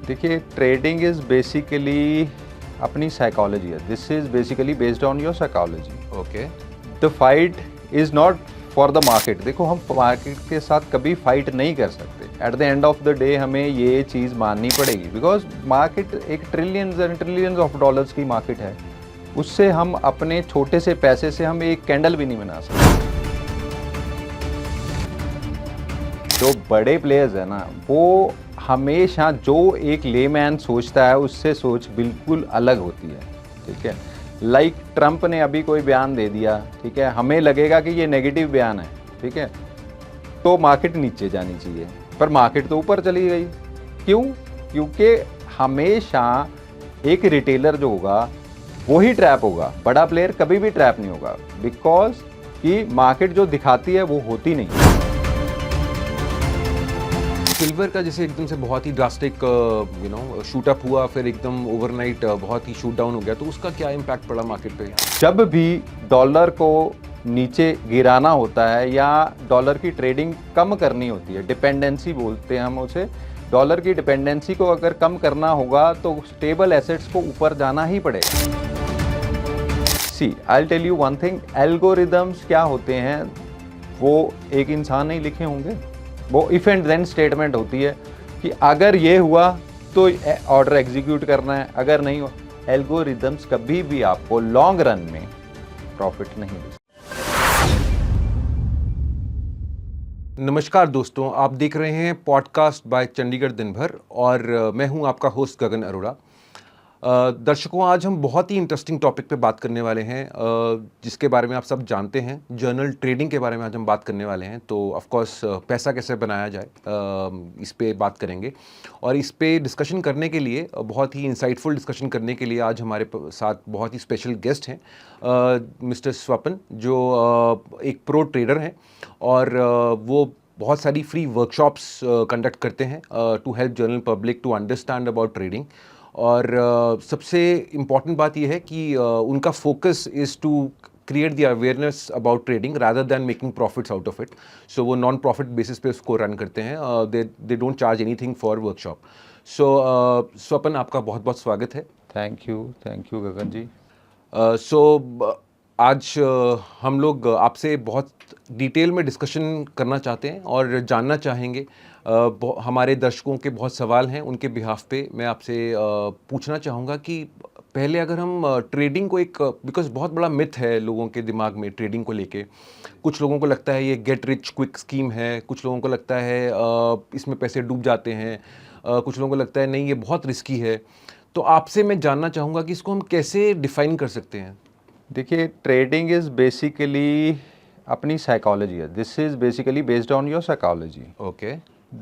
देखिए, trading is basically अपनी psychology है. This is basically based on your psychology. Okay. The fight is not for the market. देखो, हम market के साथ कभी फाइट नहीं कर सकते. At the end of the day हमें ये चीज़ माननी पड़ेगी, बिकॉज मार्केट एक trillions and trillions of dollars की मार्केट है. उससे हम अपने छोटे से पैसे से हम एक कैंडल भी नहीं बना सकते. जो बड़े प्लेयर्स हैं ना, वो हमेशा जो एक लेमैन सोचता है उससे सोच बिल्कुल अलग होती है. ठीक है, लाइक ट्रंप ने अभी कोई बयान दे दिया, ठीक है, हमें लगेगा कि ये नेगेटिव बयान है, ठीक है, तो मार्केट नीचे जानी चाहिए, पर मार्केट तो ऊपर चली गई. क्यों? क्योंकि हमेशा एक रिटेलर जो होगा वही ट्रैप होगा. बड़ा प्लेयर कभी भी ट्रैप नहीं होगा, बिकॉज कि मार्केट जो दिखाती है वो होती नहीं. सिल्वर का जैसे एकदम से बहुत ही ड्रास्टिक शूट अप हुआ, फिर एकदम ओवरनाइट बहुत ही शूट डाउन हो गया, तो उसका क्या इम्पैक्ट पड़ा मार्केट पे? जब भी डॉलर को नीचे गिराना होता है या डॉलर की ट्रेडिंग कम करनी होती है, डिपेंडेंसी बोलते हैं हम उसे, डॉलर की डिपेंडेंसी को अगर कम करना होगा तो स्टेबल एसेट्स को ऊपर जाना ही पड़ेगा. See, I will tell you one thing, algorithms क्या होते हैं वो एक इंसान नहीं लिखे होंगे. वो इफ एंड देन स्टेटमेंट होती है कि अगर ये हुआ तो ऑर्डर एग्जीक्यूट करना है, अगर नहीं हुआ. एल्गोरिदम्स कभी भी आपको लॉन्ग रन में प्रॉफिट नहीं दे. नमस्कार दोस्तों, आप देख रहे हैं पॉडकास्ट बाय चंडीगढ़ दिन भर और मैं हूं आपका होस्ट गगन अरोड़ा. दर्शकों, आज हम बहुत ही इंटरेस्टिंग टॉपिक पे बात करने वाले हैं, जिसके बारे में आप सब जानते हैं. जर्नल ट्रेडिंग के बारे में आज हम बात करने वाले हैं. तो ऑफ कोर्स पैसा कैसे बनाया जाए, इस पे बात करेंगे. और इस पे डिस्कशन करने के लिए, बहुत ही इंसाइटफुल डिस्कशन करने के लिए आज हमारे साथ बहुत ही स्पेशल गेस्ट हैं, मिस्टर स्वपन, जो एक प्रो ट्रेडर हैं और वो बहुत सारी फ्री वर्कशॉप्स कंडक्ट करते हैं to help general public to understand about trading. और सबसे इम्पॉर्टेंट बात यह है कि उनका focus is to create the awareness about trading rather than making profits out of it. So वो नॉन प्रॉफिट बेसिस पे उसको रन करते हैं. They don't charge anything for workshop. So Swapan, आपका बहुत बहुत स्वागत है. Thank you Gagan ji. आज हम लोग आपसे बहुत डिटेल में डिस्कशन करना चाहते हैं और जानना चाहेंगे. हमारे दर्शकों के बहुत सवाल हैं, उनके बिहाफ पे मैं आपसे पूछना चाहूँगा कि पहले अगर हम ट्रेडिंग को एक, बिकॉज बहुत बड़ा मिथ है लोगों के दिमाग में ट्रेडिंग को लेके. कुछ लोगों को लगता है ये गेट रिच क्विक स्कीम है, कुछ लोगों को लगता है इसमें पैसे डूब जाते हैं, कुछ लोगों को लगता है नहीं ये बहुत रिस्की है. तो आपसे मैं जानना चाहूँगा कि इसको हम कैसे डिफ़ाइन कर सकते हैं. देखिए, ट्रेडिंग इज़ बेसिकली अपनी साइकोलॉजी है. This is basically based on your psychology. Okay.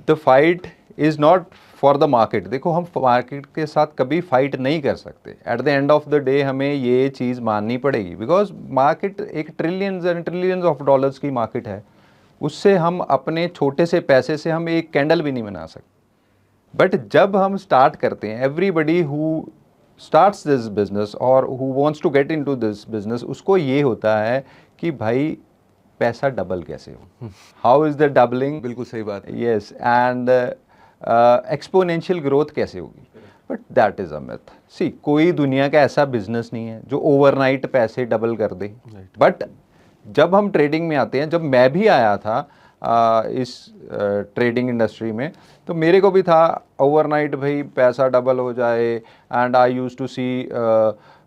The fight is not for the market. देखो, हम मार्केट के साथ कभी फाइट नहीं कर सकते. At the end of the day हमें ये चीज़ माननी पड़ेगी, बिकॉज मार्केट एक trillions and trillions of dollars की मार्केट है. उससे हम अपने छोटे से पैसे से हम एक कैंडल भी नहीं बना सकते. बट जब हम स्टार्ट करते हैं, everybody who starts this business और who wants to get into this business, उसको ये होता है कि भाई पैसा डबल कैसे हो, हाउ इज़ द डबलिंग. बिल्कुल सही बात है. यस, एंड एक्सपोनेंशियल ग्रोथ कैसे होगी. But that is a myth. See, कोई दुनिया का ऐसा बिजनेस नहीं है जो ओवरनाइट पैसे डबल कर दे. बट जब हम ट्रेडिंग में आते हैं, जब मैं भी आया था इस ट्रेडिंग इंडस्ट्री में, तो मेरे को भी था ओवरनाइट भाई पैसा डबल हो जाए. And I used to see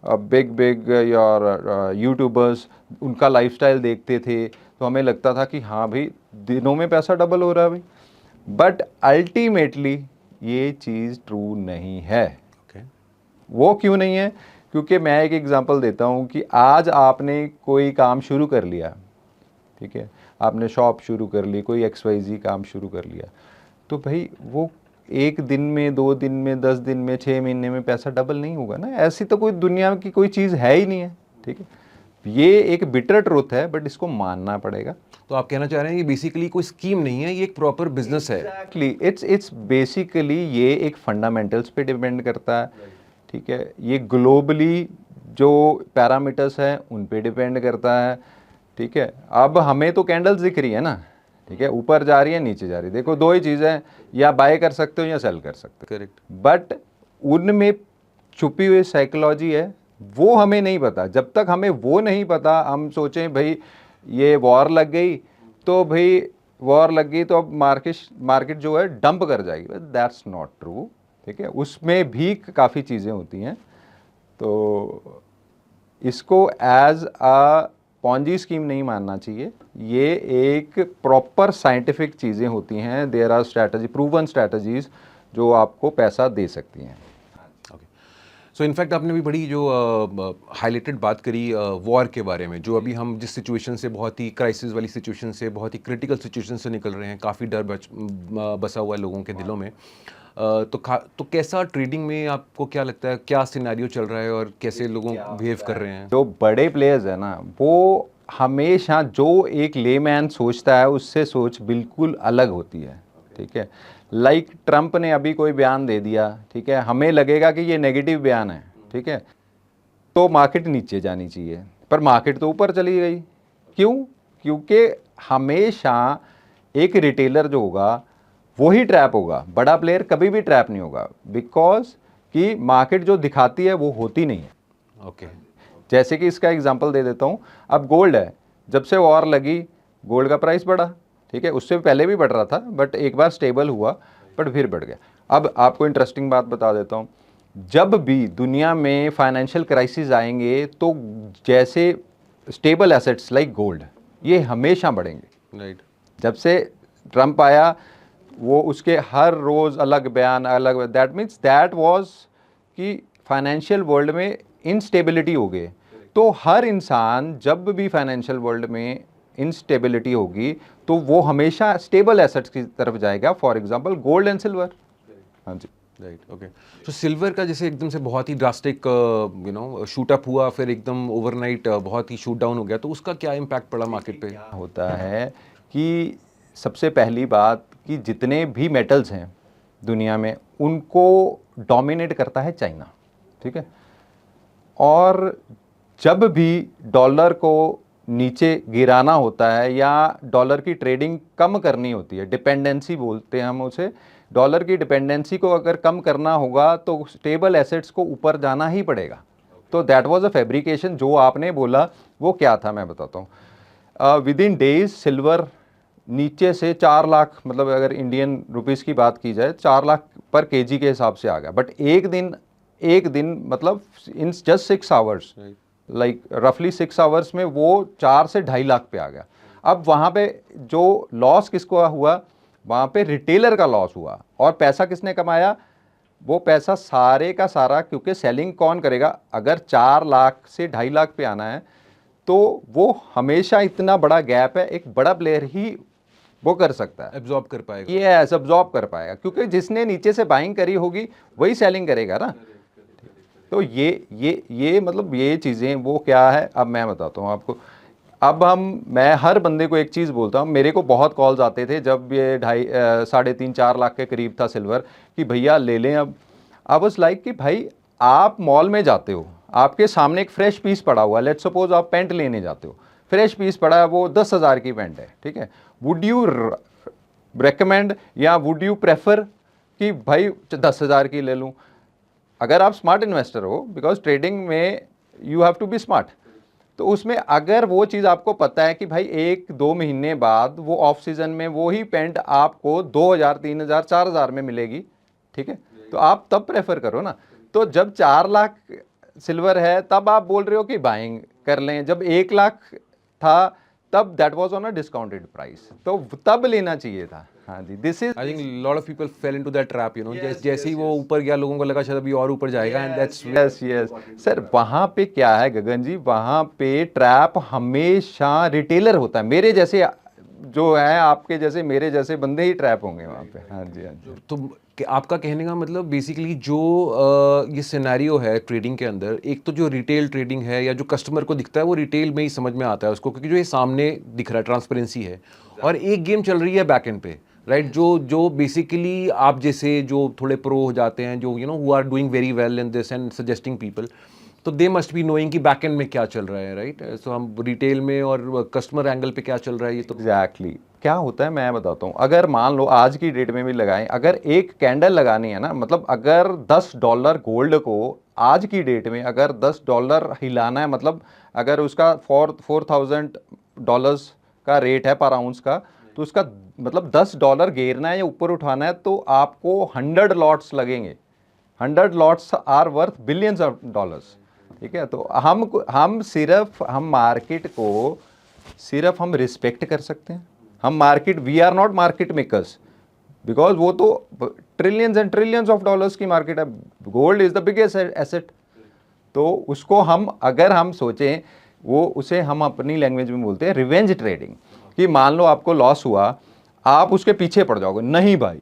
big your YouTubers, उनका लाइफस्टाइल देखते थे तो हमें लगता था कि हाँ भाई दिनों में पैसा डबल हो रहा है भाई. बट अल्टीमेटली ये चीज़ ट्रू नहीं है. वो क्यों नहीं है? क्योंकि मैं एक एग्जांपल देता हूँ कि आज आपने कोई काम शुरू कर लिया, ठीक है, आपने शॉप शुरू कर ली, कोई XYZ काम शुरू कर लिया, तो भाई वो एक दिन में, 2 दिन में, 10 दिन में, 6 महीने में पैसा डबल नहीं होगा ना. ऐसी तो कोई दुनिया की कोई चीज़ है ही नहीं है. ठीक है, ये एक बिटर ट्रूथ है, बट इसको मानना पड़ेगा. तो आप कहना चाह रहे हैं ये बेसिकली कोई स्कीम नहीं है, ये एक प्रॉपर बिजनेस है. एग्जैक्टली, इट्स बेसिकली ये एक फंडामेंटल्स पे डिपेंड करता है. ठीक है, ये ग्लोबली जो पैरामीटर्स हैं उन पे डिपेंड करता है. ठीक है, अब हमें तो कैंडल्स दिख रही है ना, ठीक है, ऊपर जा रही है नीचे जा रही है, देखो दो ही चीज़ें हैं, या बाय कर सकते हो या सेल कर सकते हो। करेक्ट। बट उनमें छुपी हुई साइकोलॉजी है, वो हमें नहीं पता। जब तक हमें वो नहीं पता, हम सोचें भाई ये वॉर लग गई तो भाई वॉर लग गई तो अब मार्केट जो है डंप कर जाएगी, दैट्स नॉट ट्रू। ठीक है, उसमें भी काफ़ी चीज़ें होती हैं। तो इसको एज अ पॉन्जी स्कीम नहीं मानना चाहिए, ये एक प्रॉपर साइंटिफिक चीज़ें होती हैं। There are strategy, proven strategies जो आपको पैसा दे सकती हैं। ओके, सो इनफैक्ट आपने भी बड़ी जो हाईलाइटेड बात करी वॉर के बारे में, जो अभी हम जिस सिचुएशन से, बहुत ही क्राइसिस वाली सिचुएशन से, बहुत ही क्रिटिकल सिचुएशन से निकल रहे हैं, काफ़ी डर बसा हुआ है लोगों के दिलों में। तो कैसा ट्रेडिंग में आपको क्या लगता है, क्या सिनेरियो चल रहा है और कैसे लोग बिहेव कर रहे हैं? जो बड़े प्लेयर्स हैं ना, वो हमेशा जो एक लेमैन सोचता है उससे सोच बिल्कुल अलग होती है। ठीक है, लाइक ट्रंप ने अभी कोई बयान दे दिया, ठीक है, हमें लगेगा कि ये नेगेटिव बयान है, ठीक है, तो मार्केट नीचे जानी चाहिए, पर मार्केट तो ऊपर चली गई। क्यों? क्योंकि हमेशा एक रिटेलर जो होगा वही ट्रैप होगा, बड़ा प्लेयर कभी भी ट्रैप नहीं होगा, बिकॉज कि मार्केट जो दिखाती है वो होती नहीं है। ओके, जैसे कि इसका एग्जांपल दे देता हूँ, अब गोल्ड है, जब से वॉर लगी गोल्ड का प्राइस बढ़ा, ठीक है, उससे पहले भी बढ़ रहा था बट एक बार स्टेबल हुआ बट फिर बढ़ गया। अब आपको इंटरेस्टिंग बात बता देता हूँ, जब भी दुनिया में फाइनेंशियल क्राइसिस आएंगे तो जैसे स्टेबल एसेट्स लाइक गोल्ड ये हमेशा बढ़ेंगे। राइट। जब से ट्रंप आया वो उसके हर रोज़ अलग बयान, अलग, दैट मीन्स दैट वाज कि फाइनेंशियल वर्ल्ड में इनस्टेबिलिटी हो गई। तो हर इंसान जब भी फाइनेंशियल वर्ल्ड में इनस्टेबिलिटी होगी तो वो हमेशा स्टेबल एसेट्स की तरफ जाएगा, for example gold and silver. हाँ जी, राइट। ओके, तो सिल्वर का जैसे एकदम से बहुत ही ड्रास्टिक शूट अप हुआ, फिर एकदम ओवरनाइट बहुत ही शूट डाउन हो गया, तो उसका क्या इम्पैक्ट पड़ा मार्केट पे? होता है कि सबसे पहली बात कि जितने भी मेटल्स हैं दुनिया में उनको डोमिनेट करता है चाइना। ठीक है, और जब भी डॉलर को नीचे गिराना होता है या डॉलर की ट्रेडिंग कम करनी होती है, डिपेंडेंसी बोलते हैं हम उसे, डॉलर की डिपेंडेंसी को अगर कम करना होगा तो स्टेबल एसेट्स को ऊपर जाना ही पड़ेगा। तो दैट वाज अ फैब्रिकेशन। जो आपने बोला वो क्या था मैं बताता हूँ। विद इन डेज सिल्वर नीचे से 4 लाख, मतलब अगर इंडियन रुपीस की बात की जाए 4 लाख पर केजी के हिसाब से आ गया, बट एक दिन मतलब इन जस्ट 6 आवर्स, लाइक रफली 6 आवर्स में वो 4 से 2.5 लाख पे आ गया। अब वहाँ पे जो लॉस किसको हुआ, वहाँ पे रिटेलर का लॉस हुआ, और पैसा किसने कमाया? वो पैसा सारे का सारा, क्योंकि सेलिंग कौन करेगा? अगर 4 लाख से 2.5 लाख पे आना है तो वो हमेशा इतना बड़ा गैप है, एक बड़ा प्लेयर ही वो कर सकता है, एब्जॉर्ब कर पाएगा। ये एब्जॉर्ब कर पाएगा, क्योंकि जिसने नीचे से बाइंग करी होगी वही सेलिंग करेगा ना। तो ये मतलब ये चीज़ें वो क्या है, अब मैं बताता हूँ आपको। अब मैं हर बंदे को एक चीज़ बोलता हूँ, मेरे को बहुत कॉल्स आते थे जब ये 3.5-4 लाख के करीब था सिल्वर, कि भैया ले लें। अब आई वाज लाइक कि भाई आप मॉल में जाते हो, आपके सामने एक फ्रेश पीस पड़ा हुआ है, लेट्स सपोज आप पैंट लेने जाते हो, फ्रेश पीस पड़ा है, वो 10,000 की पैंट है, ठीक है, वुड यू रेकमेंड या वुड यू प्रेफर कि भाई 10,000 की ले लूँ? अगर आप स्मार्ट इन्वेस्टर हो, बिकॉज ट्रेडिंग में you have to be smart, तो उसमें अगर वो चीज़ आपको पता है कि भाई 1-2 महीने बाद वो ऑफ सीजन में वो ही पैंट आपको 2,000, 3,000, 4,000 में मिलेगी, ठीक है, तो आप तब प्रेफर करो ना। तो जब 4 लाख सिल्वर है तब आप बोल रहे हो कि बाइंग कर लें, जब 1 लाख था तब that was on a discounted price, तो तब लेना चाहिए था। हाँ जी, this is, I think lot of people fell into that trap, जैसे ही वो ऊपर गया लोगों को लगा शायद अभी और ऊपर जाएगा, एंड दैट्स यस सर। वहाँ पे क्या है गगन जी, वहाँ पे ट्रैप हमेशा रिटेलर होता है, मेरे जैसे जो है, आपके जैसे मेरे जैसे बंदे ही ट्रैप होंगे वहाँ पे। हाँ जी, हाँ जी। तो आपका कहने का मतलब बेसिकली जो ये सिनेरियो है ट्रेडिंग के अंदर, एक तो जो रिटेल ट्रेडिंग है या जो कस्टमर को दिखता है वो रिटेल में ही समझ में आता है उसको, क्योंकि जो ये सामने दिख रहा है ट्रांसपेरेंसी है, और एक गेम चल रही है बैक एंड पे, राइट, जो बेसिकली आप जैसे जो थोड़े प्रो हो जाते हैं, जो who are doing very well in this and suggesting people, तो दे मस्ट बी नोइंग कि बैक एंड में क्या चल रहा है, राइट। सो हम रिटेल में और कस्टमर एंगल पे क्या चल रहा है, ये तो एग्जैक्टली क्या होता है मैं बताता हूँ, अगर मान लो आज की डेट में भी लगाएं, अगर एक कैंडल लगानी है ना, मतलब अगर $10 गोल्ड को आज की डेट में अगर $10 हिलाना है, मतलब अगर उसका $4,000 का रेट है पर आउंस का, तो उसका मतलब $10 गिरना है या ऊपर उठाना है तो आपको 100 लॉट्स लगेंगे। 100 lots are worth billions of dollars. ठीक है, तो हम सिर्फ हम मार्केट को सिर्फ हम रिस्पेक्ट कर सकते हैं। हम market, we are not market makers, because वो तो trillions and trillions of dollars की मार्केट है। Gold is the biggest asset. तो उसको हम अगर हम सोचें, वो उसे हम अपनी लैंग्वेज में बोलते हैं रिवेंज ट्रेडिंग, कि मान लो आपको लॉस हुआ, आप उसके पीछे पड़ जाओगे, नहीं भाई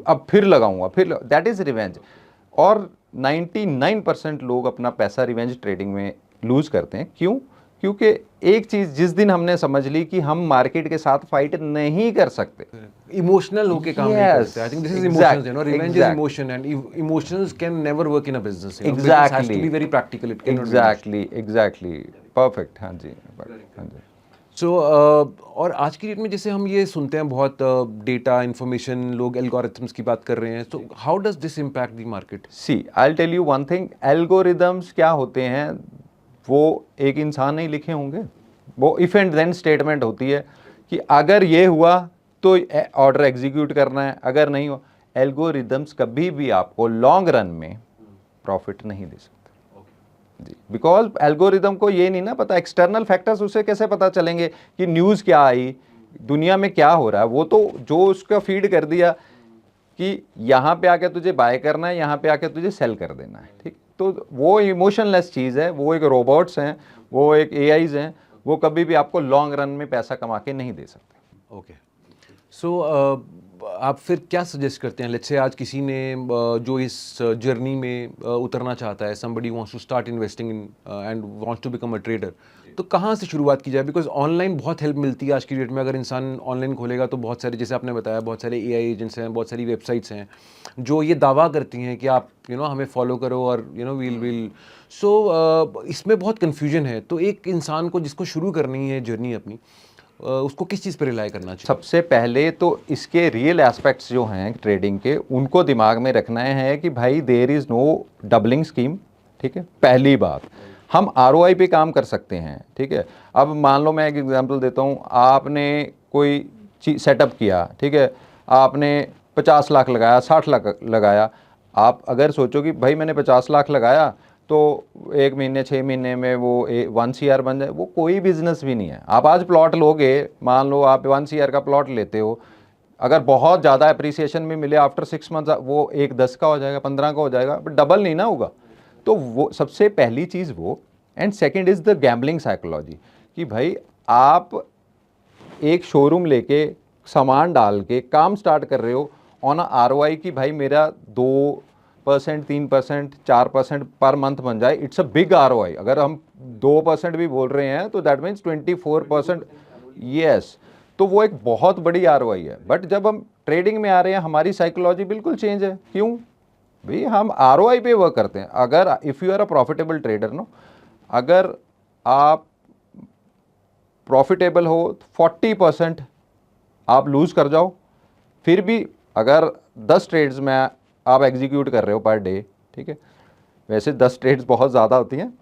अब फिर लगाऊंगा, फिर दैट इज रिवेंज। और 99% लोग अपना पैसा रिवेंज ट्रेडिंग में लूज करते हैं। क्यों? क्योंकि एक चीज जिस दिन हमने समझ ली कि हम मार्केट के साथ फाइट नहीं कर सकते, इमोशनल होके काम नहीं Yes, करते। I think this is exact- emotions, you know, revenge is exact- emotion and emotions can never work in a business, you know, business has to be very practical, it can not be exactly perfect. हाँ जी, हाँ जी। सो और आज की date में जैसे हम ये सुनते हैं बहुत डेटा इन्फॉर्मेशन, लोग एल्गोरिथम्स की बात कर रहे हैं, तो how does this impact the market? See I tell you one thing, algorithms क्या होते हैं, वो एक इंसान नहीं लिखे होंगे, वो इफ एंड देन स्टेटमेंट होती है कि अगर ये हुआ तो ऑर्डर एग्जीक्यूट करना है, अगर नहीं हुआ। एल्गोरिदम्स कभी भी आपको लॉन्ग रन में प्रॉफिट नहीं दे सकते जी, बिकॉज एल्गोरिदम को ये नहीं ना पता, एक्सटर्नल फैक्टर्स उसे कैसे पता चलेंगे कि न्यूज़ क्या आई, दुनिया में क्या हो रहा है। वो तो जो उसका फीड कर दिया कि यहाँ पे आके तुझे बाय करना है, यहाँ पे आके तुझे सेल कर देना है, ठीक। तो वो इमोशनलेस चीज़ है, वो एक रोबोट्स हैं, वो एक एआईज हैं, वो कभी भी आपको लॉन्ग रन में पैसा कमा के नहीं दे सकते। ओके, सो आप फिर क्या सजेस्ट करते हैं? लेट्स से आज किसी ने जो इस जर्नी में उतरना चाहता है, somebody wants to start investing in and wants to become a trader, तो कहाँ से शुरुआत की जाए? बिकॉज ऑनलाइन बहुत हेल्प मिलती है आज की डेट में। अगर इंसान ऑनलाइन खोलेगा तो बहुत सारे, जैसे आपने बताया, बहुत सारे एआई एजेंट्स हैं, बहुत सारी वेबसाइट्स हैं जो ये दावा करती हैं कि आप हमें फॉलो करो और विल सो इसमें बहुत कन्फ्यूजन है। तो एक इंसान को जिसको शुरू करनी है जर्नी अपनी, उसको किस चीज़ पर रिलाई करना चाहिए? सबसे पहले तो इसके रियल एस्पेक्ट्स जो हैं ट्रेडिंग के, उनको दिमाग में रखना है कि भाई there is no doubling scheme. ठीक है, पहली बात, हम आरओआई पे काम कर सकते हैं। ठीक है, अब मान लो मैं एक एग्जांपल देता हूँ, आपने कोई सेटअप किया, ठीक है, आपने 50 लाख लगाया, 60 लाख लगाया। आप अगर सोचो कि भाई मैंने 50 लाख लगाया तो 1 महीने 6 महीने में वो 1 CR बन जाए, वो कोई बिजनेस भी नहीं है। आप आज प्लॉट लोगे, मान लो आप 1 CR का प्लॉट लेते हो, अगर बहुत ज़्यादा अप्रिसिएशन भी मिले आफ्टर 6 मंथ, वो 10 का हो जाएगा, 15 का हो जाएगा, बट डबल नहीं ना होगा। तो वो सबसे पहली चीज़ वो। And second is the gambling psychology, कि भाई आप एक शोरूम लेके सामान डाल के काम स्टार्ट कर रहे हो ऑन आरओआई की भाई मेरा 2%, 3%, 4% पर मंथ बन जाए, इट्स अ बिग आरओआई। अगर हम 2% भी बोल रहे हैं तो दैट मीन्स 24%। यस, तो वो एक बहुत बड़ी आरओआई है। बट जब हम ट्रेडिंग में आ रहे हैं, हमारी साइकोलॉजी बिल्कुल चेंज है। क्यों भाई? हम आरओआई पे वर्क करते हैं। अगर if you are a profitable trader, no, अगर आप प्रॉफिटेबल हो 40% आप लूज़ कर जाओ, फिर भी अगर 10 ट्रेड्स में आप एग्जीक्यूट कर रहे हो पर डे, ठीक है, वैसे 10 ट्रेड्स बहुत ज़्यादा होती हैं,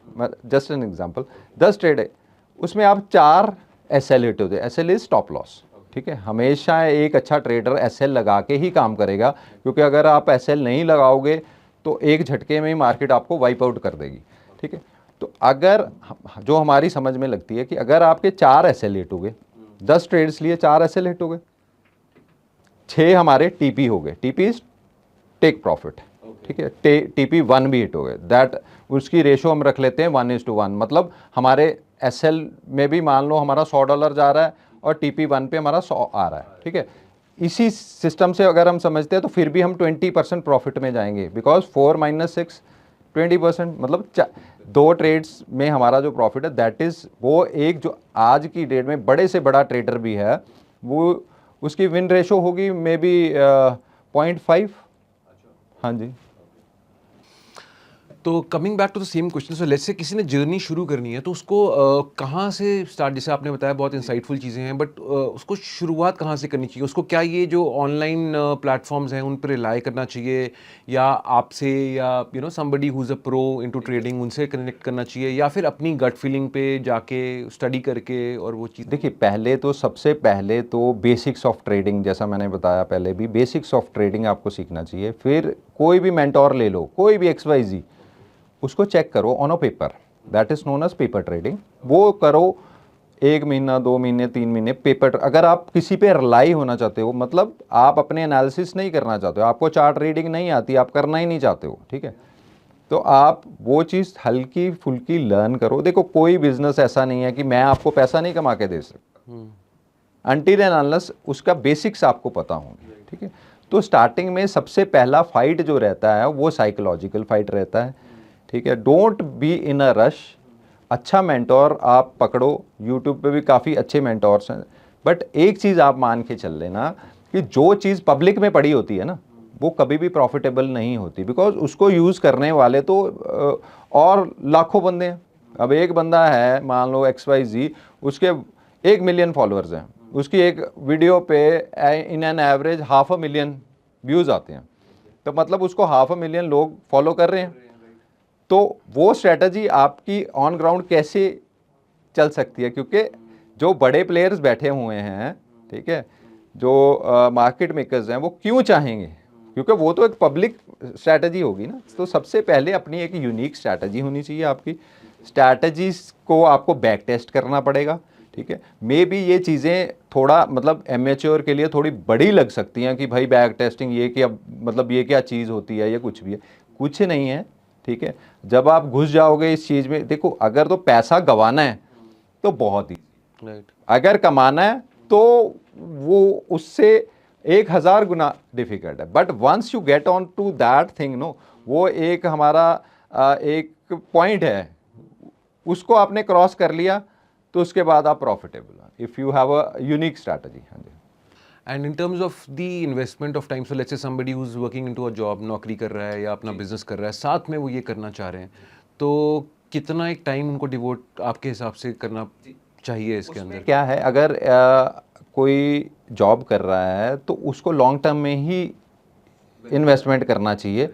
जस्ट एन एग्जांपल, 10 ट्रेड है, उसमें आप 4 एसएल हिट होते हैं। SL is stop loss. ठीक है, हमेशा एक अच्छा ट्रेडर एसएल लगा के ही काम करेगा, क्योंकि अगर आप एसएल नहीं लगाओगे तो एक झटके में ही मार्केट आपको वाइप आउट कर देगी। ठीक है, तो अगर जो हमारी समझ में लगती है कि अगर आपके 4 एसएल हिट हो गए, 10 ट्रेड्स लिए 4 एसएल हिट हो गए, 6 हमारे टीपी हो गए, टीपी इज टेक प्रॉफिट। ठीक है, टीपी 1 भी हिट हो गए, दैट उसकी रेशो हम रख लेते हैं 1:1, मतलब हमारे एसएल में भी मान लो हमारा $100 जा रहा है और टीपी 1 पे हमारा 100 आ रहा है। ठीक है, इसी सिस्टम से अगर हम समझते हैं तो फिर भी हम 20% प्रॉफिट में जाएंगे, बिकॉज 4 - 6 20%, मतलब 2 ट्रेड्स में हमारा जो प्रॉफिट है दैट इज़ वो एक जो आज की डेट में बड़े से बड़ा ट्रेडर भी है, वो उसकी विन रेशो होगी मे बी 0.5। हाँ जी। तो coming back to the same question, so let's say किसी ने जर्नी शुरू करनी है तो उसको कहाँ से स्टार्ट, जैसे आपने बताया बहुत इंसाइटफुल चीज़ें हैं, बट उसको शुरुआत कहाँ से करनी चाहिए? उसको क्या ये जो ऑनलाइन प्लेटफॉर्म्स हैं उन पर रिलाई करना चाहिए, या आपसे, या somebody who is a pro into trading, उनसे कनेक्ट करना चाहिए, या फिर अपनी गट फीलिंग पे जाके स्टडी करके और वो चीज़? देखिए, पहले तो सबसे पहले तो बेसिक्स ऑफ ट्रेडिंग, जैसा मैंने बताया पहले भी, बेसिक्स ऑफ ट्रेडिंग आपको सीखना चाहिए। फिर कोई भी मेंटोर ले लो, कोई भी XYZ, उसको चेक करो on a paper, that is known as paper trading. वो करो 1 महीना, 2 महीने, 3 महीने पेपर। अगर आप किसी पे रिलाई होना चाहते हो, मतलब आप अपने एनालिसिस नहीं करना चाहते हो, आपको चार्ट रीडिंग नहीं आती, आप करना ही नहीं चाहते हो, ठीक है, तो आप वो चीज़ हल्की फुल्की लर्न करो। देखो, कोई बिजनेस ऐसा नहीं है कि मैं आपको पैसा नहीं कमा के दे सकता, अनटिल एंड अनलेस उसका बेसिक्स आपको पता होंगे, ठीक है। तो स्टार्टिंग में सबसे पहला फाइट जो रहता है वो साइकोलॉजिकल फाइट रहता है, ठीक है। Don't be in a rush. अच्छा मेंटोर आप पकड़ो, यूट्यूब पे भी काफ़ी अच्छे मेंटोर्स हैं, बट एक चीज़ आप मान के चल लेना कि जो चीज़ पब्लिक में पड़ी होती है ना, वो कभी भी प्रॉफिटेबल नहीं होती, बिकॉज उसको यूज़ करने वाले तो और लाखों बंदे हैं। अब एक बंदा है, मान लो XYZ, उसके 1 मिलियन फॉलोअर्स हैं, उसकी एक वीडियो पे इन एन एवरेज 500,000 व्यूज़ आते हैं, तो मतलब उसको 500,000 लोग फॉलो कर रहे हैं। तो वो स्ट्रेटजी आपकी ऑन ग्राउंड कैसे चल सकती है? क्योंकि जो बड़े प्लेयर्स बैठे हुए हैं, ठीक है, जो मार्केट मेकर्स हैं, वो क्यों चाहेंगे? क्योंकि वो तो एक पब्लिक स्ट्रैटेजी होगी ना। तो सबसे पहले अपनी एक यूनिक स्ट्रैटेजी होनी चाहिए। आपकी स्ट्रैटेजीज को आपको बैक टेस्ट करना पड़ेगा, ठीक है। मे बी ये चीज़ें थोड़ा मतलब एमेच्योर के लिए थोड़ी बड़ी लग सकती हैं कि भाई बैक टेस्टिंग ये क्या, मतलब ये क्या चीज़ होती है, या कुछ भी है, कुछ नहीं है, ठीक है। जब आप घुस जाओगे इस चीज़ में, देखो, अगर तो पैसा गंवाना है तो बहुत ही, राइट, अगर कमाना है तो वो उससे 1000 गुना डिफिकल्ट है। But once you get on to that thing, no, वो एक हमारा एक पॉइंट है, उसको आपने क्रॉस कर लिया तो उसके बाद आप प्रॉफिटेबल हैं, if you have a unique strategy. हाँ जी। And in terms of the investment of time, so let's say somebody who is working into a job, नौकरी कर रहा है या अपना बिजनेस कर रहा है, साथ में वो ये करना चाह रहे हैं, तो कितना एक टाइम उनको डिवोट आपके हिसाब से करना चाहिए इसके अंदर? क्या है, अगर कोई जॉब कर रहा है तो उसको लॉन्ग टर्म में ही इन्वेस्टमेंट करना चाहिए,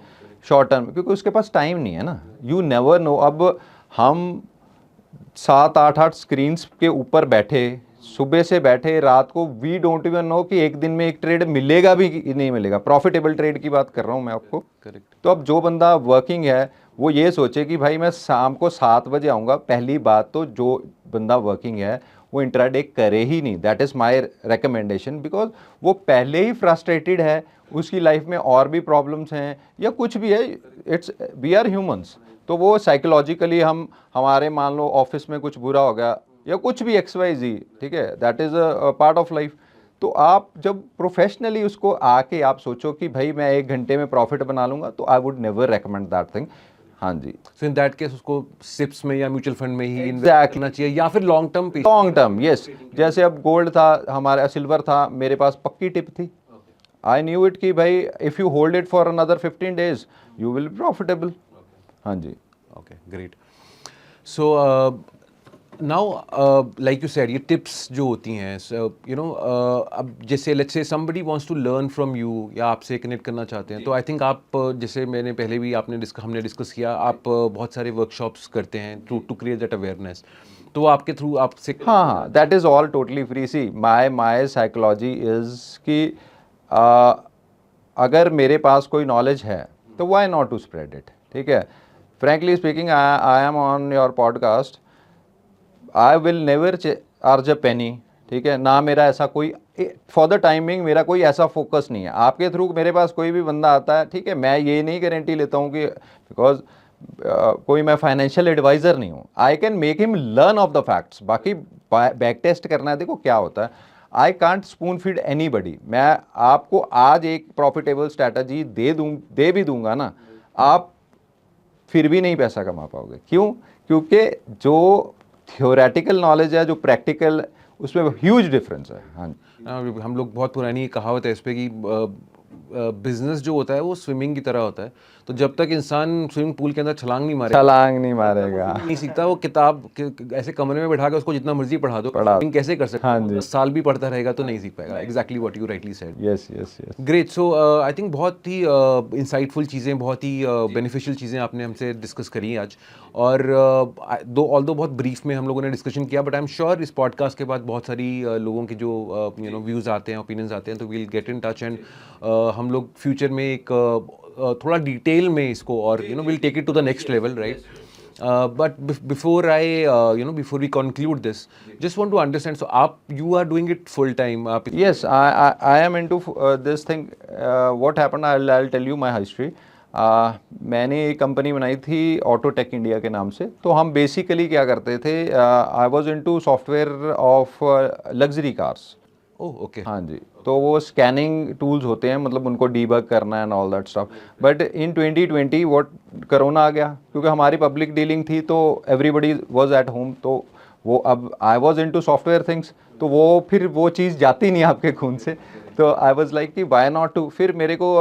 शॉर्ट टर्म, क्योंकि उसके पास टाइम नहीं है ना। You never know. अब हम 7-8 स्क्रीन्स के ऊपर बैठे, सुबह से बैठे रात को, वी डोंट इवन नो कि एक दिन में एक ट्रेड मिलेगा भी कि नहीं मिलेगा। प्रॉफिटेबल ट्रेड की बात कर रहा हूँ मैं आपको। करेक्ट। तो अब जो बंदा वर्किंग है वो ये सोचे कि भाई मैं शाम को 7 बजे आऊँगा। पहली बात तो जो बंदा वर्किंग है वो इंट्राडे करे ही नहीं, that is my recommendation, because वो पहले ही फ्रस्ट्रेटेड है, उसकी लाइफ में और भी प्रॉब्लम्स हैं या कुछ भी है, इट्स, वी आर ह्यूमंस। तो वो साइकोलॉजिकली हमारे मान लो ऑफिस में कुछ बुरा हो गया या कुछ भी XYZ, ठीक है, that is a part of life. तो आप जब प्रोफेशनली उसको आके आप सोचो कि भाई मैं 1 घंटे में प्रॉफिट बना लूँगा, तो I would never recommend that thing. हाँ जी। सो इन दैट केस उसको सिप्स में या म्यूचुअल फंड में ही इन्वेस्ट Exactly. करना चाहिए, या फिर लॉन्ग टर्म पे? Long term, yes. जैसे अब गोल्ड था हमारा, सिल्वर था, मेरे पास पक्की टिप थी। आई न्यू इट कि भाई if you hold it for another 15 days you will be profitable. हाँ जी। Okay, great. So now like you said, ये टिप्स जो होती हैं, अब जैसे let's say somebody wants to learn from you या आपसे कनेक्ट करना चाहते हैं, तो आई थिंक आप जैसे मैंने पहले भी हमने डिस्कस किया, आप बहुत सारे वर्कशॉप्स करते हैं टू क्रिएट दैट अवेयरनेस, तो आपके थ्रू आपसे? हाँ हाँ, that is all totally free. See my psychology is कि अगर मेरे पास कोई नॉलेज है तो why not to spread it, ठीक है। Frankly speaking, I am on your podcast, I will never charge a penny, ठीक है ना। मेरा ऐसा कोई, फॉर द टाइमिंग मेरा कोई ऐसा फोकस नहीं है। आपके थ्रू मेरे पास कोई भी बंदा आता है, ठीक है, मैं ये नहीं गारंटी लेता हूँ कि, बिकॉज कोई मैं फाइनेंशियल एडवाइज़र नहीं हूँ, I can make him learn of the facts. बाकी बैक टेस्ट करना है, देखो क्या होता है, I can't spoon feed any बडी। मैं आपको आज एक प्रॉफिटेबल स्ट्रैटेजी दे भी दूंगा ना, आप फिर भी नहीं पैसा कमा पाओगे। क्यों? क्योंकि जो थियोरेटिकल नॉलेज है, जो प्रैक्टिकल, उसमें ह्यूज डिफरेंस है। हाँ जी। हम लोग बहुत पुरानी कहावत है इस पे कि बिजनेस जो होता है वो स्विमिंग की तरह होता है, तो तो जब तक इंसान स्विमिंग पूल के अंदर छलांग नहीं मारेगा, छलांग नहीं मारेगा। नहीं सीखता वो किताब ऐसे कमरे में बैठा के उसको जितना मर्जी पढ़ा दो, लेकिन कैसे कर सकते हाँ हो? जी। 10 साल भी पढ़ता रहेगा तो नहीं सीख पाएगा। Exactly what you rightly said. Yes yes yes. Great. So I think बहुत ही इंसाइटफुल चीज़ें, बहुत ही बेनिफिशियल चीज़ें आपने हमसे डिस्कस करी आज। और ऑल्दो बहुत ब्रीफ में हम लोगों ने डिस्कशन किया, बट आई एम श्योर इस पॉडकास्ट के बाद बहुत सारी लोगों के जो व्यूज़ आते हैं, ओपिनियंस आते हैं, तो we'll get in touch and हम लोग फ्यूचर में एक थोड़ा डिटेल में इसको और will take it to the next level, right? But before before we conclude this, just want to understand. So, you are doing it full time. Yes, I am into this thing. What happened? I'll tell you my history. मैंने एक company बनाई थी Autotech India के नाम से। तो हम basically क्या करते थे, I was into software of luxury cars. Oh okay. हाँ जी। तो वो स्कैनिंग टूल्स होते हैं, मतलब उनको डीबग करना and all that stuff. But in 2020 what corona आ गया, क्योंकि हमारी पब्लिक डीलिंग थी तो एवरीबडी वाज एट होम। तो वो अब I was into software things, तो वो फिर वो चीज़ जाती नहीं आपके खून से। तो आई वाज लाइक कि व्हाई नॉट टू। फिर मेरे को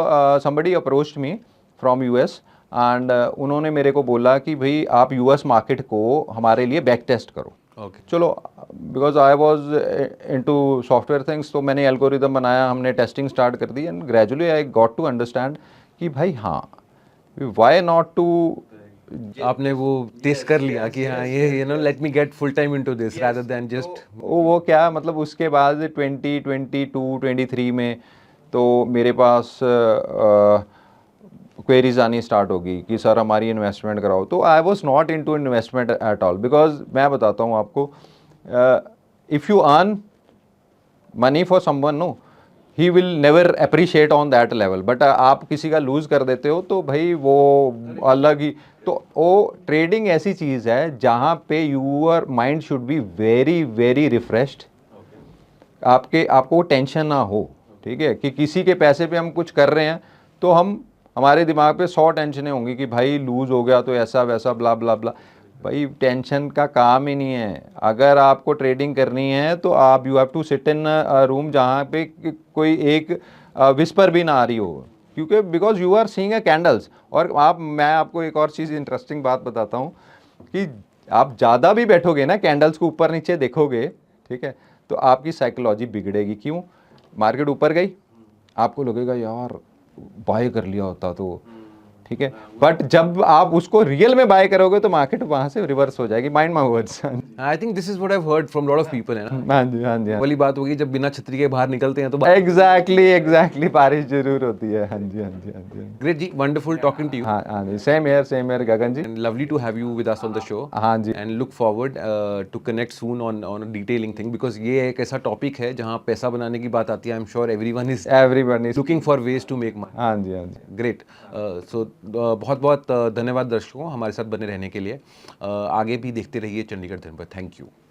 somebody approached me from US and उन्होंने मेरे को बोला कि भाई आप यूएस मार्केट को हमारे लिए बैक टेस्ट करो। ओके। चलो, because I was into software things, तो मैंने एल्गोरिदम बनाया, हमने टेस्टिंग स्टार्ट कर दी and gradually I got to understand कि भाई हाँ, व्हाई नॉट टू। आपने वो टेस्ट कर लिया कि हाँ ये let me get full time into this rather than just. वो क्या मतलब, उसके बाद 2022-23 में तो मेरे पास क्वेरीज आनी स्टार्ट होगी कि सर हमारी इन्वेस्टमेंट कराओ। तो I was not into investment at all, because मैं बताता हूँ आपको, if you earn money for someone, no, he will never appreciate on that level. But आप किसी का लूज़ कर देते हो तो भाई वो अलग ही। तो वो ट्रेडिंग ऐसी चीज़ है जहाँ पे your mind should be very very refreshed. आपको टेंशन ना हो, ठीक है, कि किसी के पैसे पे हम कुछ कर रहे हैं तो हमारे दिमाग पे 100 टेंशनें होंगी कि भाई लूज़ हो गया तो ऐसा वैसा ब्ला ब्ला ब्ला। भाई टेंशन का काम ही नहीं है। अगर आपको ट्रेडिंग करनी है तो आप you have to sit in room जहाँ पे कोई एक विस्पर भी ना आ रही हो, क्योंकि because you are seeing a candles. और मैं आपको एक और चीज़, इंटरेस्टिंग बात बताता हूँ कि आप ज़्यादा भी बैठोगे ना, कैंडल्स को ऊपर नीचे देखोगे, ठीक है, तो आपकी साइकोलॉजी बिगड़ेगी। क्यों? मार्केट ऊपर गई, आपको लगेगा यार बाय कर लिया होता तो, ठीक है, बट जब आप उसको रियल में बाय करोगे तो मार्केट वहां से रिवर्स हो जाएगी। Mind my words. I think this is what I have heard from lot of people, है ना? हाँ जी हाँ जी। वाली बात होगी जब बिना छतरी के बाहर निकलते हैं तो। एग्जैक्टली बारिश जरूर होती है। हाँ जी हाँ जी हाँ जी। ग्रेट जी, वंडरफुल टॉकिंग टू यू। हाँ हाँ जी, same here Gagan ji. And lovely to have you with us on the show. हाँ जी। And look forward to connect soon on detailing thing, because ये एक ऐसा टॉपिक है जहाँ पैसा बनाने की बात आती है। I am sure everyone is looking for ways to make money. हाँ जी हाँ जी। ग्रेट। सो बहुत बहुत धन्यवाद दर्शकों हमारे साथ बने रहने के लिए। आगे भी देखते रहिए चंडीगढ़ दिन भर। Thank you.